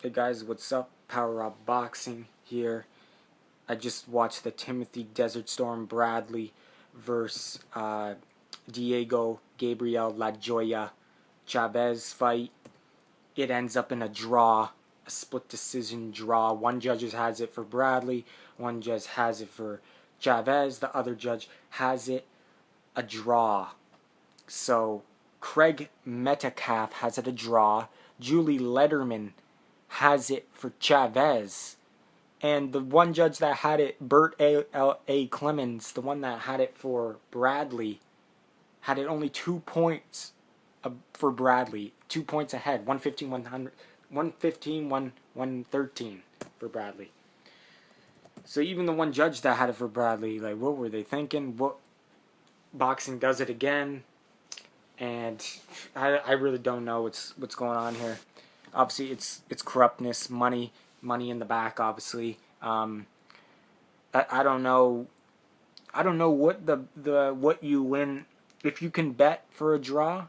Hey guys, what's up? Power Up Boxing here. I just watched the Timothy Desert Storm Bradley versus Diego Gabriel La Joya Chaves fight. It ends up in a draw, a split decision draw. One judge has it for Bradley, one judge has it for Chaves, the other judge has it a draw. So Craig Metcalf has it a draw. Julie Lederman has it for Chaves. And the one judge that had it, Bert A. Clemens, the one that had it for Bradley, had it only 2 points for Bradley. 2 points ahead. 115, 113 for Bradley. So even the one judge that had it for Bradley, like, what were they thinking? What, boxing does it again. And I really don't know what's going on here. Obviously, it's corruptness, money in the back. Obviously, I don't know. I don't know what what you win if you can bet for a draw,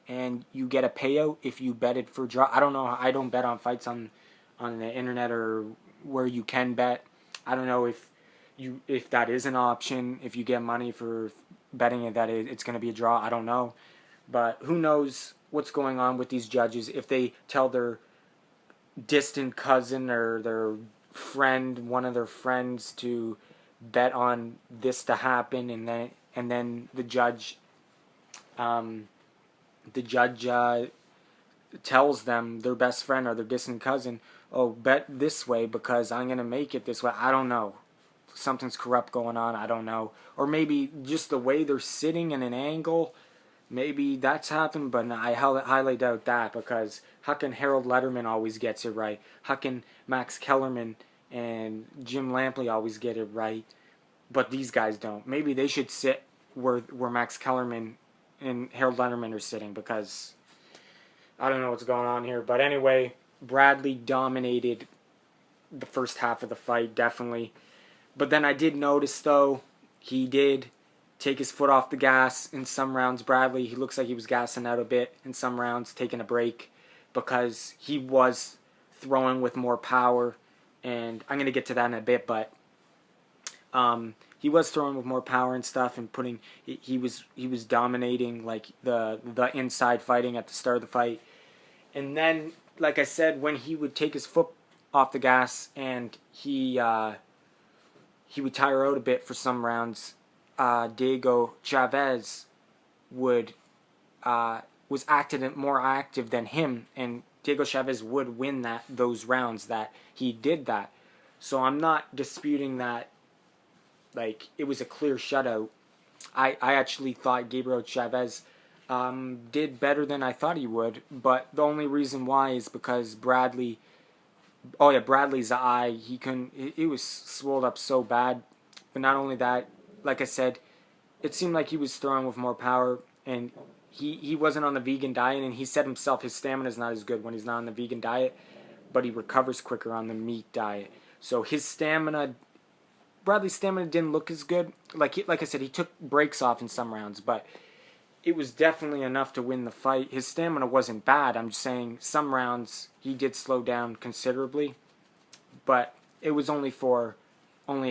and you get a payout if you bet it for a draw. I don't know. I don't bet on fights on the internet or where you can bet. I don't know if that is an option. If you get money for betting it that it's going to be a draw, I don't know. But who knows what's going on with these judges if they tell their distant cousin or their friend, one of their friends, to bet on this to happen, and then the judge tells them, their best friend or their distant cousin, oh, bet this way because I'm gonna make it this way. I don't know. Something's corrupt going on. I don't know. Or maybe just the way they're sitting in an angle. Maybe that's happened, but I highly doubt that, because how can Harold Letterman always gets it right? How can Max Kellerman and Jim Lampley always get it right, but these guys don't? Maybe they should sit where Max Kellerman and Harold Letterman are sitting, because I don't know what's going on here. But anyway, Bradley dominated the first half of the fight, definitely. But then I did notice, though, he did take his foot off the gas in some rounds. Bradley, he looks like he was gassing out a bit in some rounds, taking a break, because he was throwing with more power. And I'm going to get to that in a bit, but he was throwing with more power and stuff, and he was dominating, like, the inside fighting at the start of the fight. And then, like I said, when he would take his foot off the gas and he would tire out a bit for some rounds, Diego Chaves was more active than him, and Diego Chaves would win those rounds that he did that. So I'm not disputing that, like, it was a clear shutout. I actually thought Gabriel Chaves did better than I thought he would, but the only reason why is because Bradley's eye, he couldn't, it was swelled up so bad. But not only that, like I said, it seemed like he was throwing with more power, and he wasn't on the vegan diet, and he said himself his stamina is not as good when he's not on the vegan diet, but he recovers quicker on the meat diet. So Bradley's stamina didn't look as good. Like I said, he took breaks off in some rounds, but it was definitely enough to win the fight. His stamina wasn't bad. I'm just saying some rounds he did slow down considerably, but it was only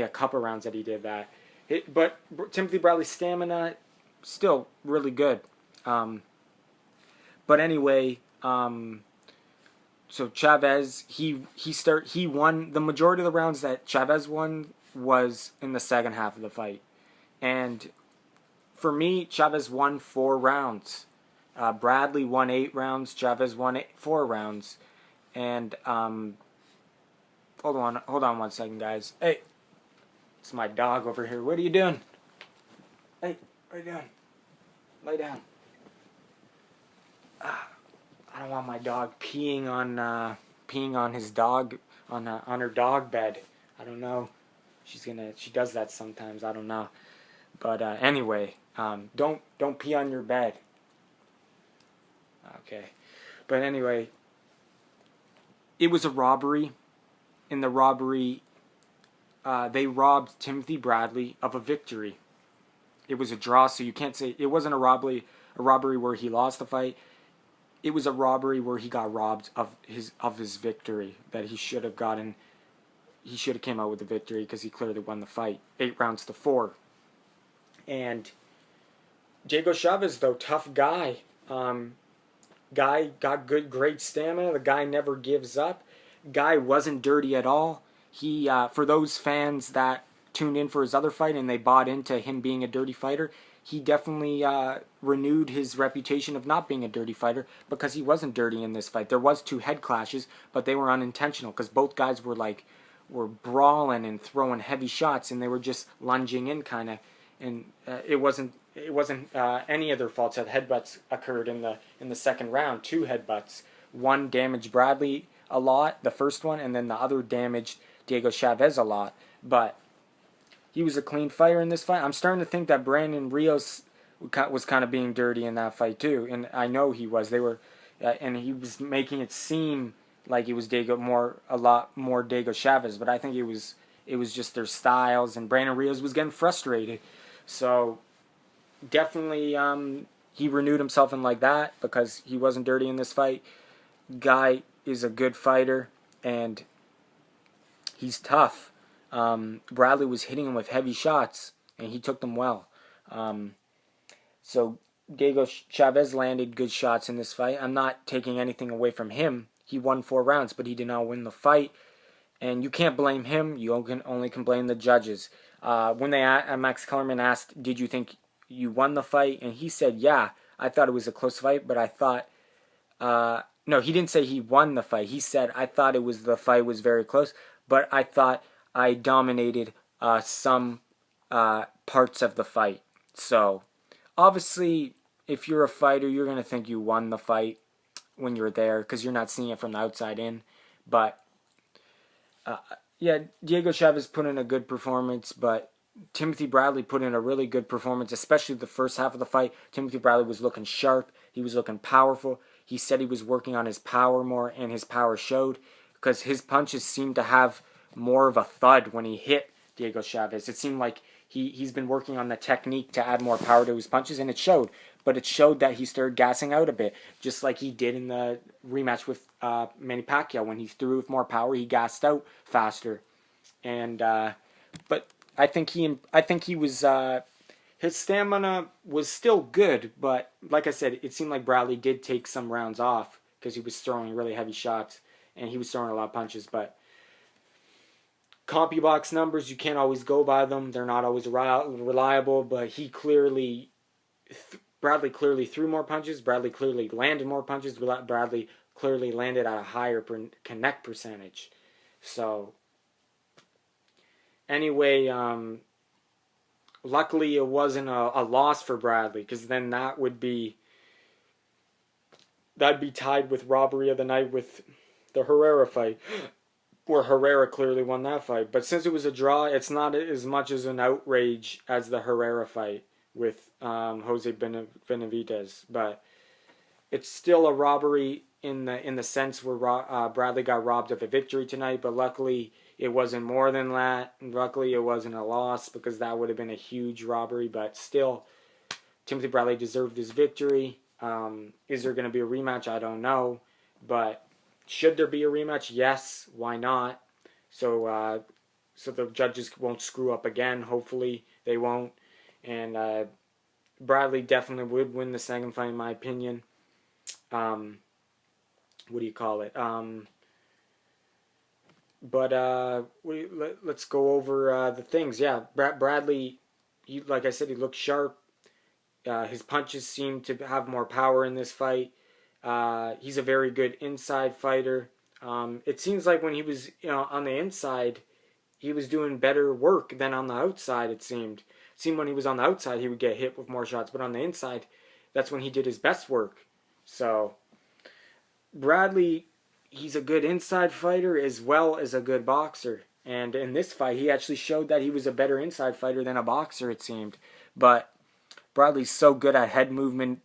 a couple rounds that he did that. But Timothy Bradley's stamina still really good. But anyway, so Chaves, he won the majority of the rounds that Chaves won was in the second half of the fight. And for me, Chaves won 4 rounds. Bradley won 8 rounds. Chaves won 4 rounds. And hold on 1 second, guys. Hey. It's my dog over here. What are you doing? Hey, what are you doing? Lay down. I don't want my dog peeing on his dog on her dog bed. I don't know. She does that sometimes. I don't know. But anyway, don't pee on your bed. Okay. But anyway, it was a robbery. In the robbery, they robbed Timothy Bradley of a victory. It was a draw, so you can't say it wasn't a robbery where he lost the fight. it was a robbery where he got robbed of his victory that he should have came out with the victory because he clearly won the fight 8 rounds to 4. And Diego Chavez, though, tough guy. Guy got great stamina. The guy never gives up. Guy wasn't dirty at all. He, for those fans that tuned in for his other fight and they bought into him being a dirty fighter, he definitely renewed his reputation of not being a dirty fighter because he wasn't dirty in this fight. There was 2 head clashes, but they were unintentional because both guys were brawling and throwing heavy shots, and they were just lunging in kind of, and it wasn't any of their faults that headbutts occurred in the second round. 2 headbutts. One damaged Bradley a lot, the first one, and then the other damaged Diego Chavez a lot. But he was a clean fighter in this fight. I'm starting to think that Brandon Rios was kind of being dirty in that fight too, and I know he was. They were, and he was making it seem like it was a lot more Diego Chavez, but I think it was just their styles, and Brandon Rios was getting frustrated. So definitely, he renewed himself in like that because he wasn't dirty in this fight. Guy is a good fighter, and he's tough. Bradley was hitting him with heavy shots, and he took them well. So Diego Chavez landed good shots in this fight. I'm not taking anything away from him. He won 4 rounds, but he did not win the fight. And you can't blame him. You only can blame the judges. When Max Kellerman asked, did you think you won the fight? And he said, yeah, I thought it was a close fight, but I thought... no, he didn't say he won the fight. He said, I thought the fight was very close, but I thought I dominated some parts of the fight. So, obviously, if you're a fighter, you're going to think you won the fight when you're there because you're not seeing it from the outside in. But, yeah, Diego Chavez put in a good performance, but Timothy Bradley put in a really good performance, especially the first half of the fight. Timothy Bradley was looking sharp. He was looking powerful. He said he was working on his power more, and his power showed because his punches seemed to have more of a thud when he hit Diego Chavez. It seemed like he's been working on the technique to add more power to his punches, and it showed. But it showed that he started gassing out a bit, just like he did in the rematch with Manny Pacquiao. When he threw with more power, he gassed out faster. And but I think he was his stamina was still good, but like I said, it seemed like Bradley did take some rounds off because he was throwing really heavy shots and he was throwing a lot of punches. But CompuBox numbers, you can't always go by them. They're not always reliable, but Bradley clearly threw more punches. Bradley clearly landed more punches. Bradley clearly landed at a higher connect percentage. So, anyway, luckily it wasn't a loss for Bradley, because then that'd be tied with robbery of the night with the Herrera fight, where Herrera clearly won that fight. But since it was a draw, it's not as much as an outrage as the Herrera fight with Jose Benavidez, but it's still a robbery in the sense where Bradley got robbed of a victory tonight. But luckily, it wasn't more than that. Luckily, it wasn't a loss, because that would have been a huge robbery. But still, Timothy Bradley deserved his victory. Is there going to be a rematch? I don't know. But should there be a rematch? Yes. Why not? So the judges won't screw up again. Hopefully, they won't. And Bradley definitely would win the second fight, in my opinion. What do you call it? Let's go over the things. Yeah, Bradley, like I said, he looked sharp. His punches seemed to have more power in this fight. He's a very good inside fighter. It seems like when he was on the inside, he was doing better work than on the outside, it seemed. It seemed when he was on the outside, he would get hit with more shots. But on the inside, that's when he did his best work. So, Bradley, he's a good inside fighter as well as a good boxer. And in this fight, he actually showed that he was a better inside fighter than a boxer, it seemed. But Bradley's so good at head movement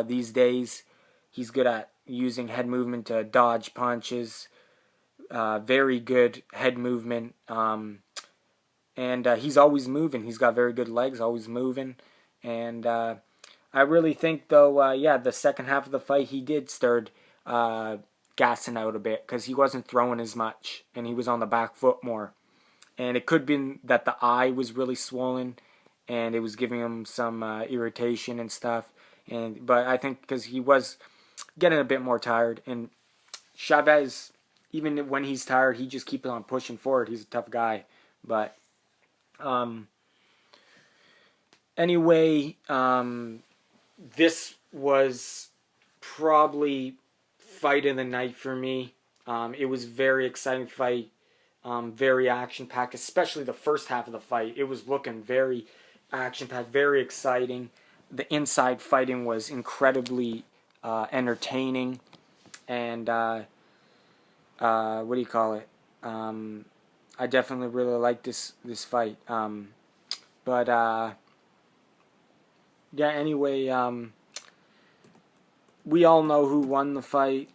these days. He's good at using head movement to dodge punches. Very good head movement. And he's always moving. He's got very good legs, always moving. And I really think though, yeah, the second half of the fight he did start uh, gassing out a bit because he wasn't throwing as much and he was on the back foot more. And it could be that the eye was really swollen and it was giving him some irritation and stuff. And but I think because he was getting a bit more tired, and Chavez, even when he's tired, he just keeps on pushing forward. He's a tough guy, but um, anyway, this was probably fight of the night for me. It was very exciting fight, very action packed, especially the first half of the fight. It was looking very action packed, very exciting. The inside fighting was incredibly entertaining, and what do you call it? I definitely really like this fight. But yeah. Anyway, we all know who won the fight,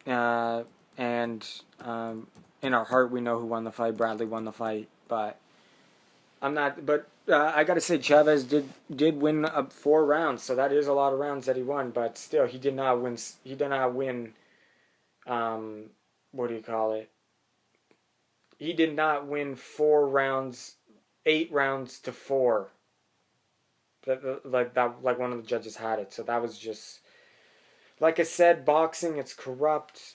and in our heart we know who won the fight. Bradley won the fight, but I'm not. But I gotta say, Chavez did win 4 rounds, so that is a lot of rounds that he won. But still, he did not win. He did not win. What do you call it? He did not win 4 rounds, 8 rounds to 4. Like one of the judges had it. So that was just, like I said, boxing. It's corrupt.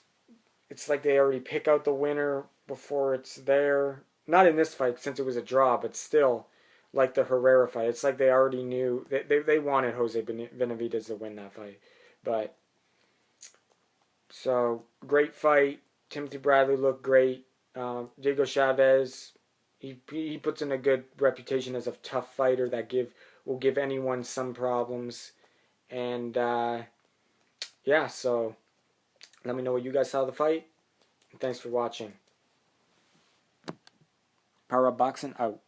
It's like they already pick out the winner before it's there. Not in this fight since it was a draw, but still, like the Herrera fight, it's like they already knew they wanted Jose Benavidez to win that fight. But so great fight. Timothy Bradley looked great. Diego Chavez, he puts in a good reputation as a tough fighter that will give anyone some problems. And yeah, so let me know what you guys saw of the fight. And thanks for watching. Power Up Boxing out.